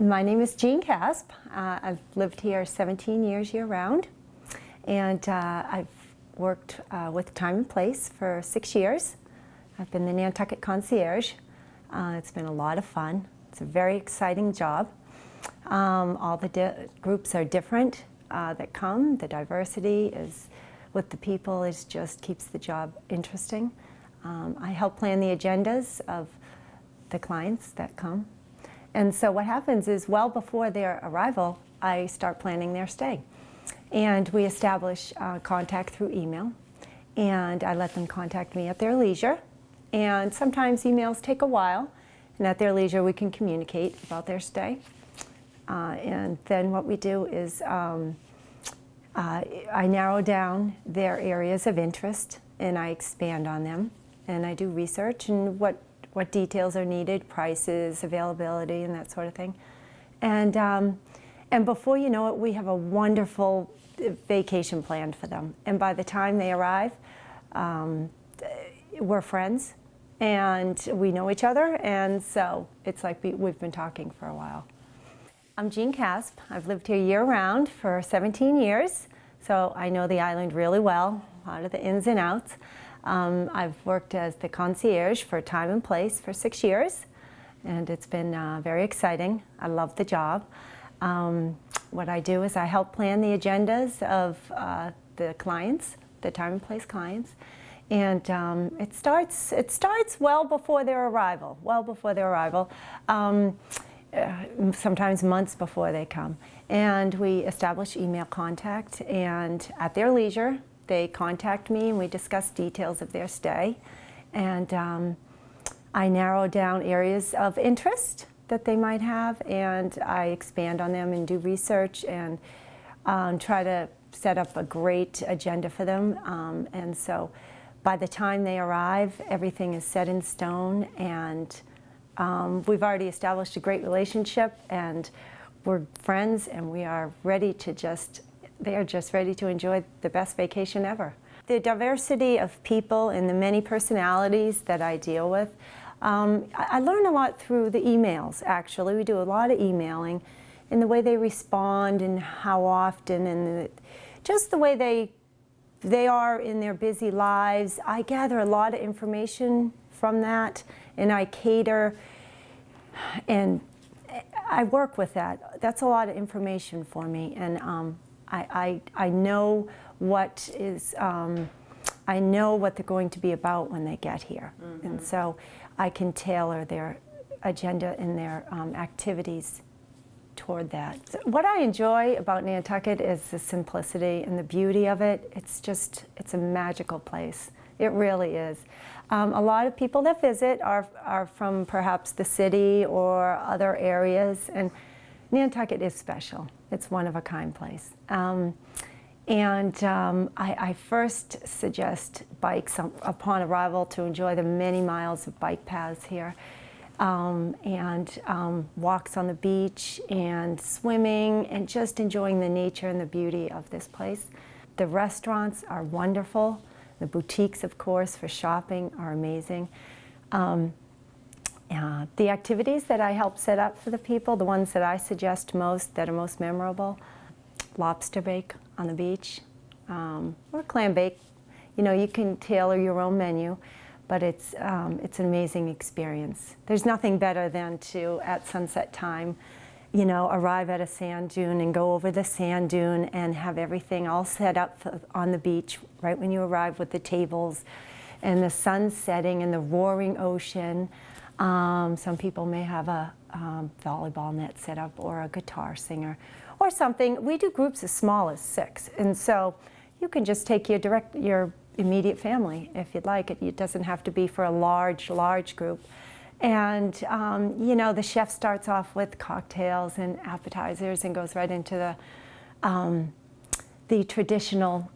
My name is Jean Caspe. I've lived here 17 years year-round, and I've worked with Time and Place for 6 years. I've been the Nantucket concierge. It's been a lot of fun. It's a very exciting job. All the groups are different that come. The diversity is with the people is just keeps the job interesting. I help plan the agendas of the clients that come. And so what happens is, well before their arrival, I start planning their stay. And we establish contact through email, and I let them contact me at their leisure. And sometimes emails take a while, and at their leisure we can communicate about their stay. And then what we do is I narrow down their areas of interest, and I expand on them, and I do research and what details are needed, prices, availability, and that sort of thing. And before you know it, we have a wonderful vacation planned for them. And by the time they arrive, we're friends, and we know each other, and so it's like we've been talking for a while. I'm Jean Caspe. I've lived here year-round for 17 years, so I know the island really well, a lot of the ins and outs. I've worked as the concierge for Time and Place for 6 years, and it's been very exciting. I love the job. What I do is I help plan the agendas of the clients, the Time and Place clients, and it starts well before their arrival. Sometimes months before they come, and we establish email contact, and at their leisure they contact me and we discuss details of their stay, and I narrow down areas of interest that they might have, and I expand on them and do research and try to set up a great agenda for them, and so by the time they arrive, everything is set in stone, and we've already established a great relationship, and we're friends, and we are ready to they are just ready to enjoy the best vacation ever. The diversity of people and the many personalities that I deal with, I learn a lot through the emails, actually. We do a lot of emailing, and the way they respond and how often, and just the way they are in their busy lives. I gather a lot of information from that, and I cater and I work with that. That's a lot of information for me, and I know what is I know what they're going to be about when they get here, and so I can tailor their agenda and their activities toward that. So what I enjoy about Nantucket is the simplicity and the beauty of it. It's a magical place. It really is. A lot of people that visit are from perhaps the city or other areas, and Nantucket is special. It's one-of-a-kind place. I first suggest bikes upon arrival to enjoy the many miles of bike paths here, and walks on the beach and swimming and just enjoying the nature and the beauty of this place. The restaurants are wonderful. The boutiques, of course, for shopping are amazing. The activities that I help set up for the people, the ones that I suggest most, that are most memorable: lobster bake on the beach, or clam bake. You know, you can tailor your own menu, but it's an amazing experience. There's nothing better than to, at sunset time, you know, arrive at a sand dune and go over the sand dune and have everything all set up on the beach right when you arrive, with the tables and the sun setting and the roaring ocean. Some people may have a volleyball net set up, or a guitar singer or something. We do groups as small as 6, and so you can just take your immediate family if you'd like. It doesn't have to be for a large group. And you know, the chef starts off with cocktails and appetizers and goes right into the traditional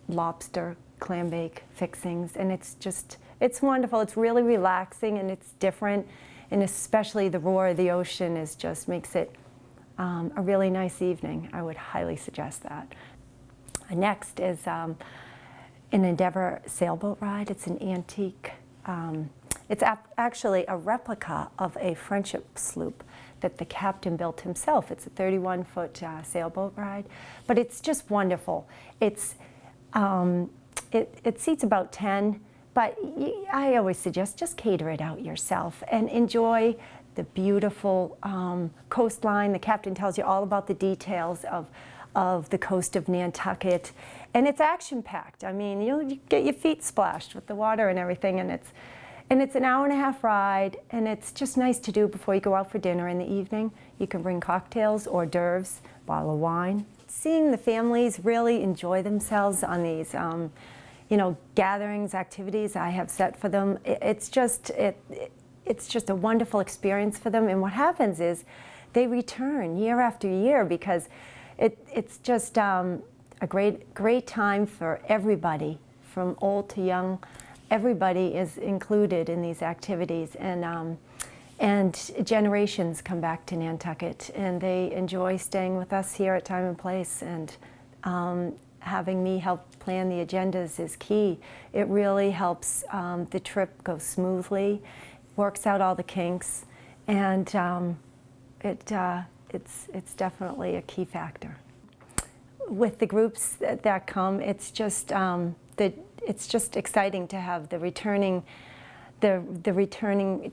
lobster clam bake fixings, and it's wonderful. It's really relaxing, and it's different, and especially the roar of the ocean makes it a really nice evening. I would highly suggest that. Next is an Endeavor sailboat ride. It's an antique. It's actually a replica of a friendship sloop that the captain built himself. It's a 31-foot sailboat ride, but it's just wonderful. It seats about 10, but I always suggest just cater it out yourself and enjoy the beautiful coastline. The captain tells you all about the details of the coast of Nantucket, and it's action-packed. I mean, you get your feet splashed with the water and everything, and it's an hour-and-a-half ride, and it's just nice to do before you go out for dinner in the evening. You can bring cocktails, hors d'oeuvres, bottle of wine. Seeing the families really enjoy themselves on these gatherings, activities I have set for them, it's just a wonderful experience for them. And what happens is they return year after year because it's just a great time for everybody, from old to young. Everybody is included in these activities, and generations come back to Nantucket, and they enjoy staying with us here at Time and Place, and having me help plan the agendas is key. It really helps the trip go smoothly, works out all the kinks, and it's definitely a key factor. With the groups that come, it's just it's just exciting to have the returning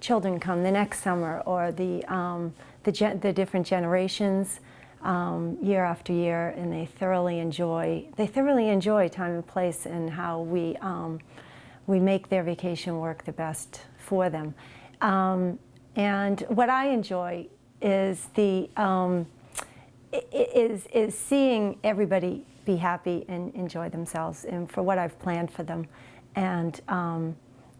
children come the next summer, or the different generations year after year, and they thoroughly enjoy Time and Place and how we make their vacation work the best for them. And what I enjoy is is seeing everybody be happy and enjoy themselves, and for what I've planned for them, and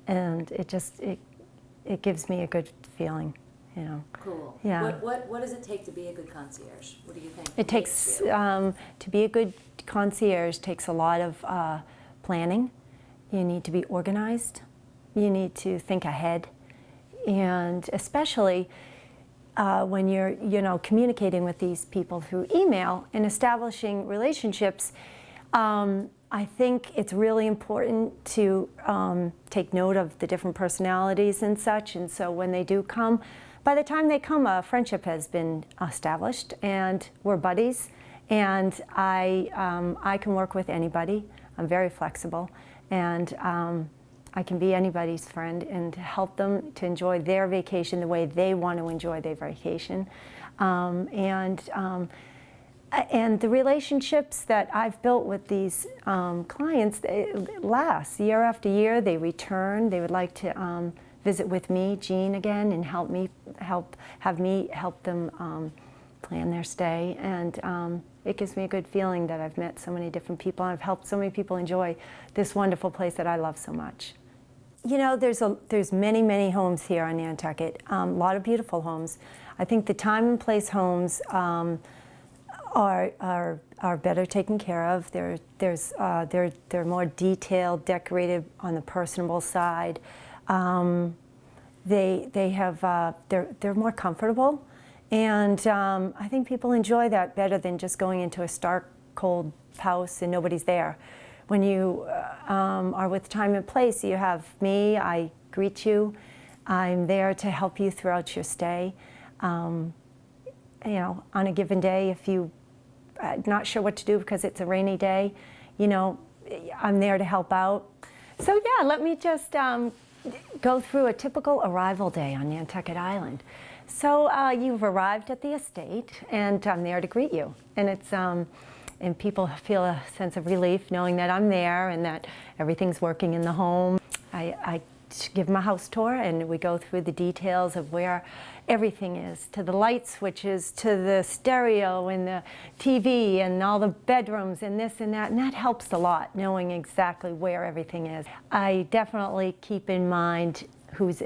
it gives me a good feeling, you know. Cool. Yeah. What does it take to be a good concierge? What do you think? It takes to be a good concierge takes a lot of planning. You need to be organized. You need to think ahead, and especially when you're communicating with these people through email and establishing relationships, I think it's really important to take note of the different personalities and such. And so when they do come, by the time they come, a friendship has been established, and we're buddies. And I can work with anybody. I'm very flexible, and I can be anybody's friend and help them to enjoy their vacation the way they want to enjoy their vacation. And the relationships that I've built with these clients, they last year after year. They return. They would like to visit with me, Jean, again, and have me help them plan their stay. And it gives me a good feeling that I've met so many different people, and I've helped so many people enjoy this wonderful place that I love so much. You know, there's many homes here on Nantucket, a lot of beautiful homes. I think the Time and Place homes are better taken care of. They're more detailed, decorated on the personable side. They're more comfortable, and I think people enjoy that better than just going into a stark, cold house and nobody's there. When you are with Time and Place, you have me. I greet you. I'm there to help you throughout your stay. On a given day, if you not sure what to do because it's a rainy day, I'm there to help out. So yeah, let me just go through a typical arrival day on Nantucket Island. So you've arrived at the estate, and I'm there to greet you. And it's and people feel a sense of relief knowing that I'm there and that everything's working in the home. I give them a house tour, and we go through the details of where everything is, to the light switches, to the stereo and the TV and all the bedrooms and this and that helps a lot, knowing exactly where everything is. I definitely keep in mind who's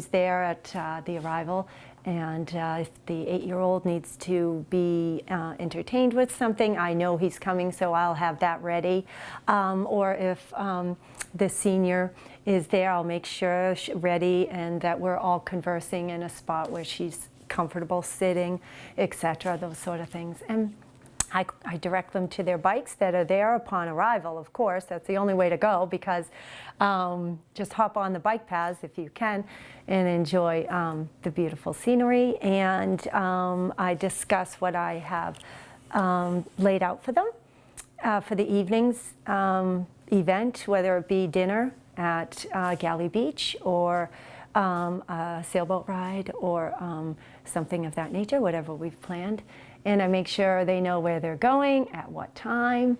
there at the arrival, and if the 8-year-old needs to be entertained with something, I know he's coming, so I'll have that ready. Or if the senior is there, I'll make sure ready and that we're all conversing in a spot where she's comfortable sitting, etc., those sort of things. And I direct them to their bikes that are there upon arrival, of course. That's the only way to go, because just hop on the bike paths if you can and enjoy the beautiful scenery. And I discuss what I have laid out for them for the evening's event, whether it be dinner at Galley Beach or a sailboat ride or something of that nature, whatever we've planned. And I make sure they know where they're going, at what time.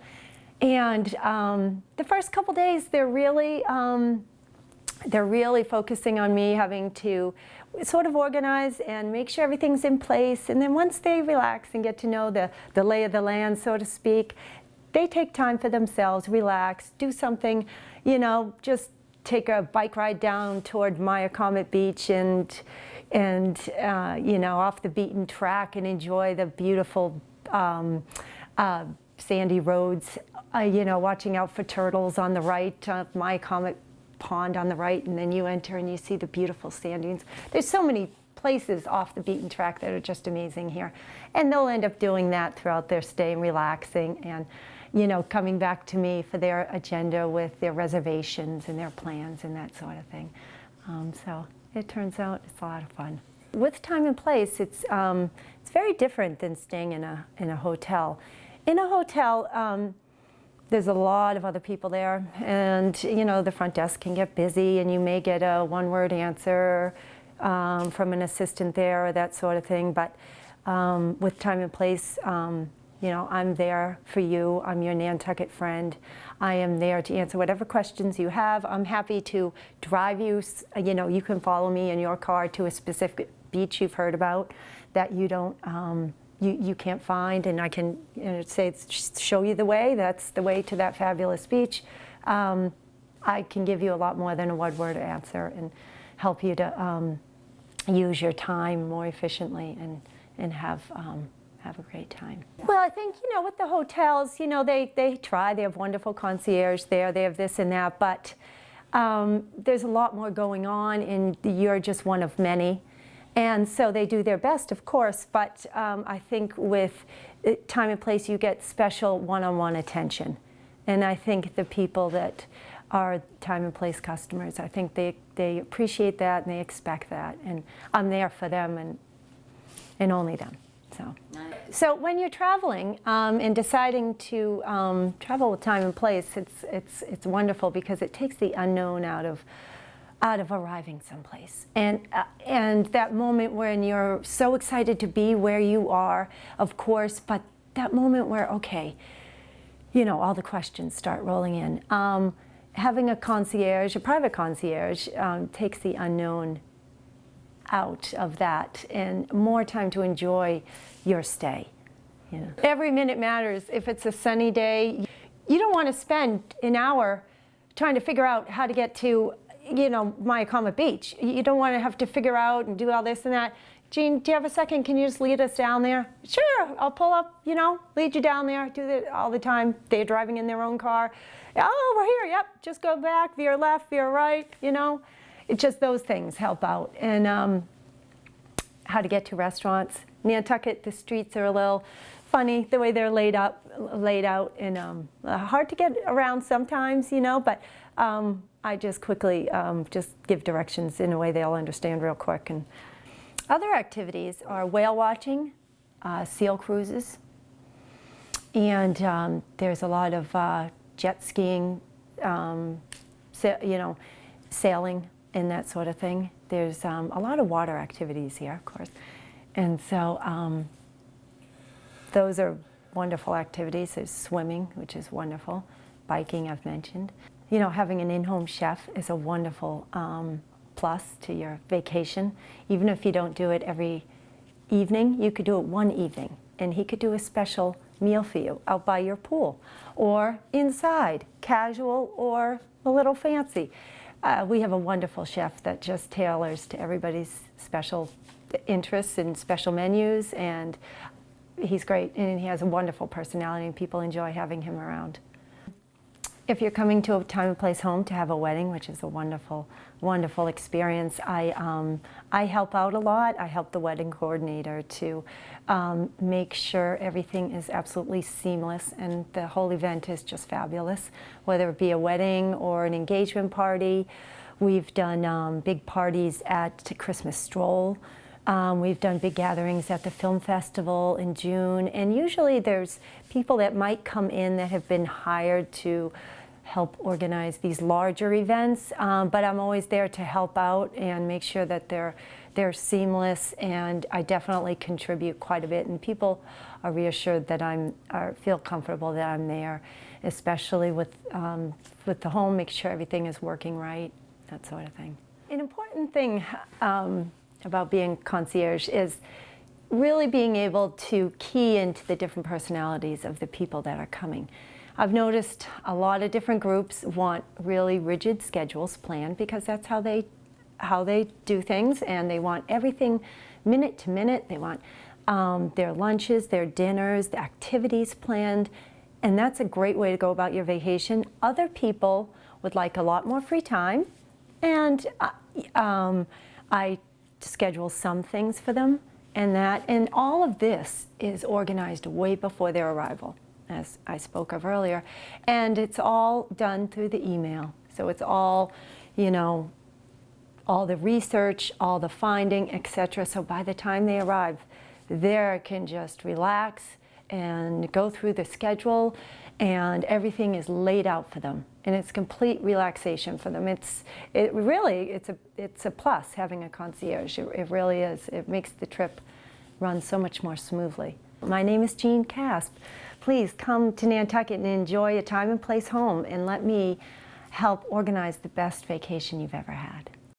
And the first couple days, they're really focusing on me having to sort of organize and make sure everything's in place. And then once they relax and get to know the lay of the land, so to speak, they take time for themselves, relax, do something, you know, just take a bike ride down toward Maya Comet Beach and you know, off the beaten track, and enjoy the beautiful sandy roads, you know, watching out for turtles on the right, Maya Comet Pond on the right, and then you enter and you see the beautiful sand dunes. There's so many places off the beaten track that are just amazing here. And they'll end up doing that throughout their stay and relaxing, and you know, coming back to me for their agenda with their reservations and their plans and that sort of thing. So it turns out it's a lot of fun. With time and place, it's very different than staying in a hotel. In a hotel, there's a lot of other people there, and you know, the front desk can get busy, and you may get a one-word answer from an assistant there or that sort of thing. But with time and place, you know, I'm there for you. I'm your Nantucket friend. I am there to answer whatever questions you have. I'm happy to drive you. You know, you can follow me in your car to a specific beach you've heard about that you don't, you can't find, and I can, you know, show you the way. That's the way to that fabulous beach. I can give you a lot more than a one-word answer and help you to use your time more efficiently and have a great time. Well, I think, you know, with the hotels, you know, they try. They have wonderful concierge there. They have this and that, but there's a lot more going on, and you're just one of many. And so they do their best, of course, but I think with time and place, you get special one-on-one attention. And I think the people that are time and place customers, I think they appreciate that and they expect that. And I'm there for them and only them. So when you're traveling and deciding to travel with time and place, it's wonderful because it takes the unknown out of arriving someplace, and that moment when you're so excited to be where you are, of course, but that moment where, okay, you know, all the questions start rolling in. Having a concierge, a private concierge, takes the unknown out of that and more time to enjoy your stay. You know, every minute matters. If it's a sunny day, you don't want to spend an hour trying to figure out how to get to, you know, Maya Comet Beach. You don't want to have to figure out and do all this and that. Jean, do you have a second? Can you just lead us down there? Sure, I'll pull up, you know, lead you down there. Do that all the time. They're driving in their own car. Oh, we're here, yep. Just go back, veer left, veer right, you know. It's just those things help out. And how to get to restaurants. Nantucket, the streets are a little funny the way they're laid out, and hard to get around sometimes, you know, but I just quickly just give directions in a way they'll understand real quick. And other activities are whale watching, seal cruises, and there's a lot of jet skiing, you know, sailing and that sort of thing. There's a lot of water activities here, of course, and so those are wonderful activities. There's swimming, which is wonderful. Biking, I've mentioned. You know, having an in-home chef is a wonderful plus to your vacation. Even if you don't do it every evening, you could do it one evening, and he could do a special meal for you out by your pool, or inside, casual or a little fancy. We have a wonderful chef that just tailors to everybody's special interests and special menus, and he's great, and he has a wonderful personality, and people enjoy having him around. If you're coming to a time and place home to have a wedding, which is a wonderful, wonderful experience, I help out a lot. I help the wedding coordinator to make sure everything is absolutely seamless and the whole event is just fabulous, whether it be a wedding or an engagement party. We've done big parties at Christmas Stroll. We've done big gatherings at the film festival in June, and usually there's people that might come in that have been hired to help organize these larger events, but I'm always there to help out and make sure that they're seamless, and I definitely contribute quite a bit, and people are reassured that feel comfortable that I'm there, especially with the home, make sure everything is working right, that sort of thing. An important thing about being concierge is really being able to key into the different personalities of the people that are coming. I've noticed a lot of different groups want really rigid schedules planned because that's how they do things, and they want everything minute to minute. They want their lunches, their dinners, the activities planned, and that's a great way to go about your vacation. Other people would like a lot more free time, and I schedule some things for them, and all of this is organized way before their arrival, as I spoke of earlier, and it's all done through the email. So it's all, all the research, all the finding, etc. So by the time they arrive, they can just relax and go through the schedule, and everything is laid out for them, and it's complete relaxation for them. It's a plus having a concierge. It really is. It makes the trip run so much more smoothly. My name is Jean Caspe. Please come to Nantucket and enjoy a time and place home, and let me help organize the best vacation you've ever had.